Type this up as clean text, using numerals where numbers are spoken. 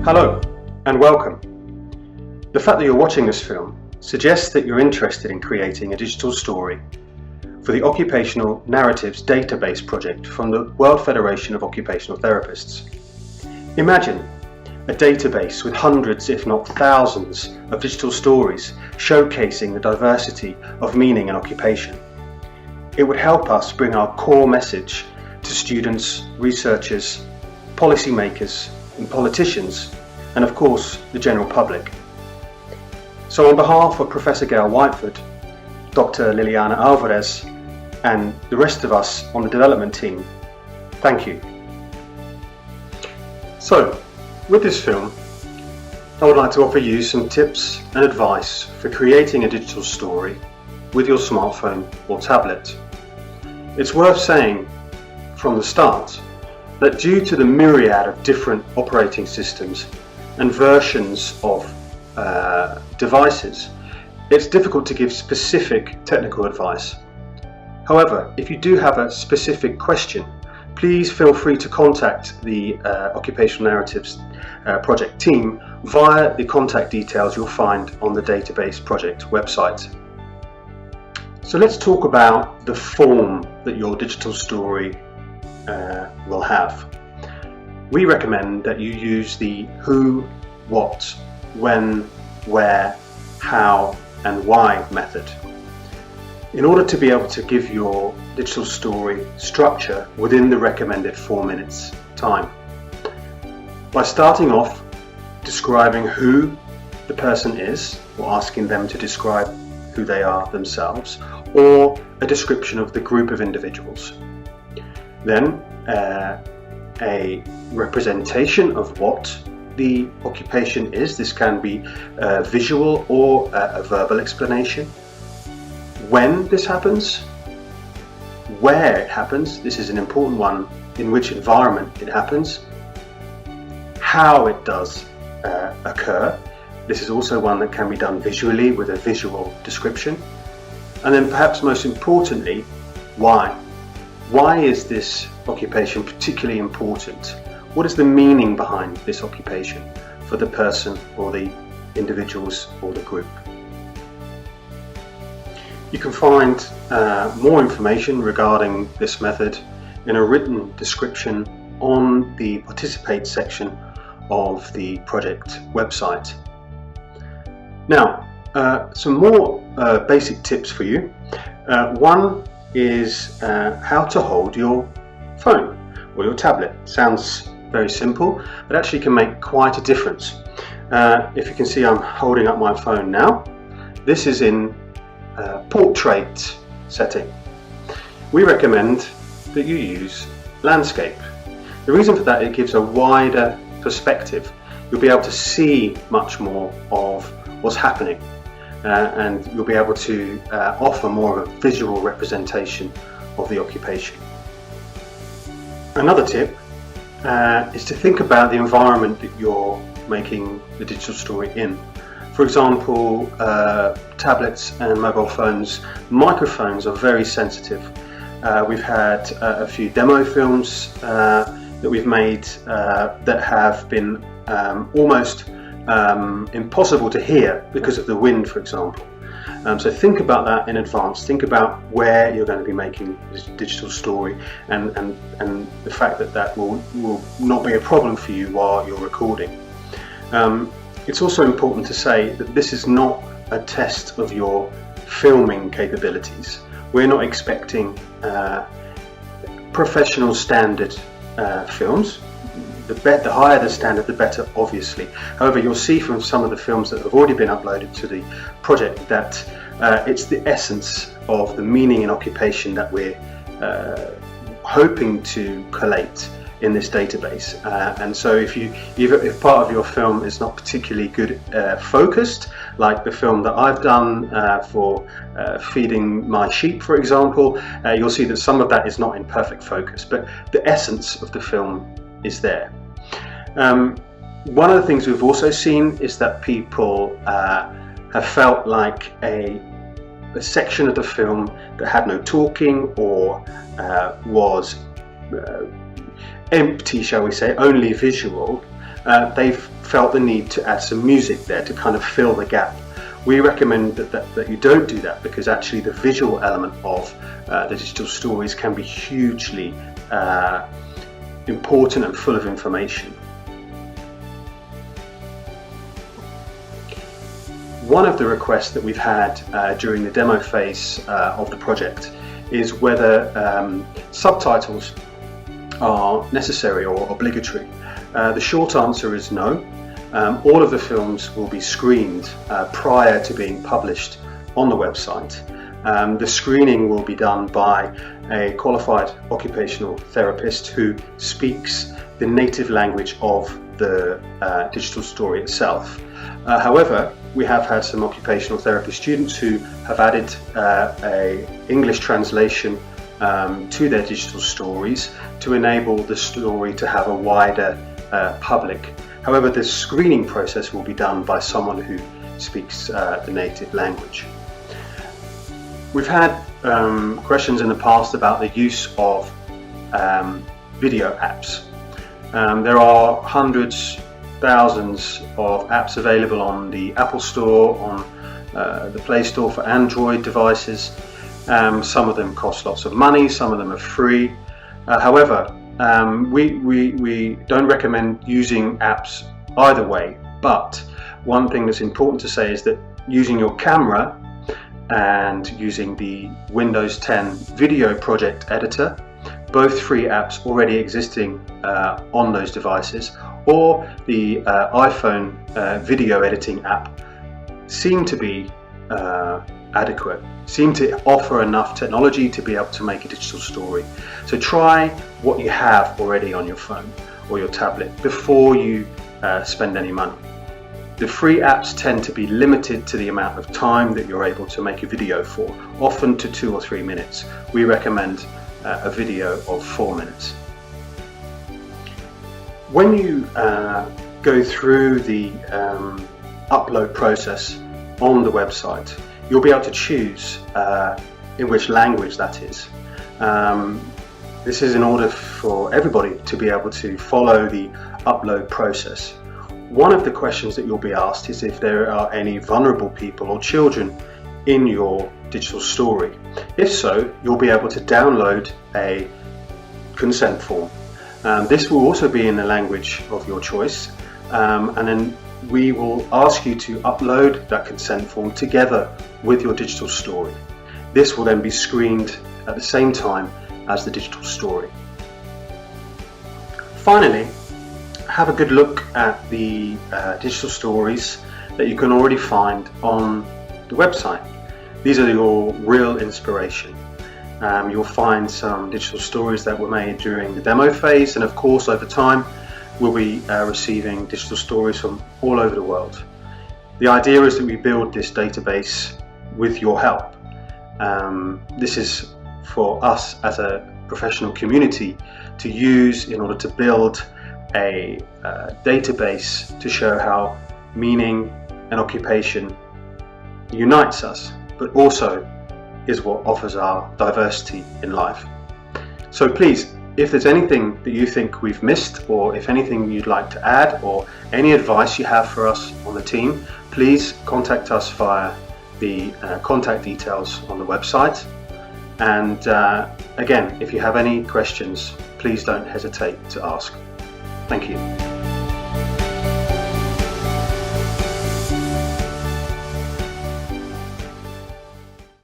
Hello and welcome. The fact that you're watching this film suggests that you're interested in creating a digital story for the Occupational Narratives Database project from the World Federation of Occupational Therapists. Imagine a database with hundreds, if not thousands, of digital stories showcasing the diversity of meaning and occupation. It would help us bring our core message to students, researchers, policymakers and politicians, and of course the general public. So on behalf of Professor Gail Wfot, Dr. Liliana Alvarez and the rest of us on the development team, thank you. So with this film, I would like to offer you some tips and advice for creating a digital story with your smartphone or tablet. It's worth saying from the start that due to the myriad of different operating systems and versions of devices, it's difficult to give specific technical advice. However, if you do have a specific question, please feel free to contact the Occupational Narratives project team via the contact details you'll find on the database project website. So let's talk about the form that your digital story will have. We recommend that you use the who, what, when, where, how and why method in order to be able to give your digital story structure within the recommended 4 minutes time. By starting off describing who the person is, or asking them to describe who they are themselves, or a description of the group of individuals. Then a representation of what the occupation is. This can be visual or a verbal explanation. When this happens, where it happens, this is an important one, in which environment it happens, how it does occur. This is also one that can be done visually with a visual description. And then perhaps most importantly, why? Why is this occupation particularly important? What is the meaning behind this occupation for the person or the individuals or the group? You can find more information regarding this method in a written description on the Participate section of the project website. Now, some more basic tips for you. One is how to hold your phone or your tablet. Sounds very simple, but actually can make quite a difference. If you can see, I'm holding up my phone now. This is in portrait setting. We recommend that you use landscape. The reason for that, it gives a wider perspective. You'll be able to see much more of what's happening. And you'll be able to offer more of a visual representation of the occupation. Another tip is to think about the environment that you're making the digital story in. For example, tablets and mobile phones, microphones are very sensitive. We've had a few demo films that we've made that have been almost impossible to hear because of the wind, for example. So think about that in advance. Think about where you're going to be making this digital story and the fact that that will not be a problem for you while you're recording. It's also important to say that this is not a test of your filming capabilities. We're not expecting professional standard films. The higher the standard, the better, obviously. However, you'll see from some of the films that have already been uploaded to the project that it's the essence of the meaning and occupation that we're hoping to collate in this database. And so if part of your film is not particularly good focused, like the film that I've done for feeding my sheep, for example, you'll see that some of that is not in perfect focus, but the essence of the film is there. One of the things we've also seen is that people have felt like a section of the film that had no talking or was empty, shall we say, only visual, they've felt the need to add some music there to kind of fill the gap. We recommend that you don't do that, because actually the visual element of the digital stories can be hugely important and full of information. One of the requests that we've had during the demo phase of the project is whether subtitles are necessary or obligatory. The short answer is no. All of the films will be screened prior to being published on the website. The screening will be done by a qualified occupational therapist who speaks the native language of the digital story itself. However, we have had some occupational therapy students who have added an English translation to their digital stories to enable the story to have a wider public. However, the screening process will be done by someone who speaks the native language. We've had questions in the past about the use of video apps. There are hundreds, thousands of apps available on the Apple Store, on the Play Store for Android devices. Some of them cost lots of money, some of them are free. However, we don't recommend using apps either way, but one thing that's important to say is that using your camera and using the Windows 10 video project editor, both free apps already existing on those devices, or the iPhone video editing app, seem to be adequate, seem to offer enough technology to be able to make a digital story. So try what you have already on your phone or your tablet before you spend any money. The free apps tend to be limited to the amount of time that you're able to make a video for, often to 2 or 3 minutes. We recommend a video of 4 minutes. When you go through the upload process on the website, you'll be able to choose in which language that is. This is in order for everybody to be able to follow the upload process. One of the questions that you'll be asked is if there are any vulnerable people or children in your digital story. If so, you'll be able to download a consent form. This will also be in the language of your choice, and then we will ask you to upload that consent form together with your digital story. This will then be screened at the same time as the digital story. Finally, have a good look at the digital stories that you can already find on the website. These are your real inspiration. You'll find some digital stories that were made during the demo phase, and of course over time we'll be receiving digital stories from all over the world. The idea is that we build this database with your help. This is for us as a professional community to use in order to build a database to show how meaning and occupation unites us, but also is what offers our diversity in life. So please, if there's anything that you think we've missed, or if anything you'd like to add, or any advice you have for us on the team, please contact us via the contact details on the website. And again, if you have any questions, please don't hesitate to ask. Thank you.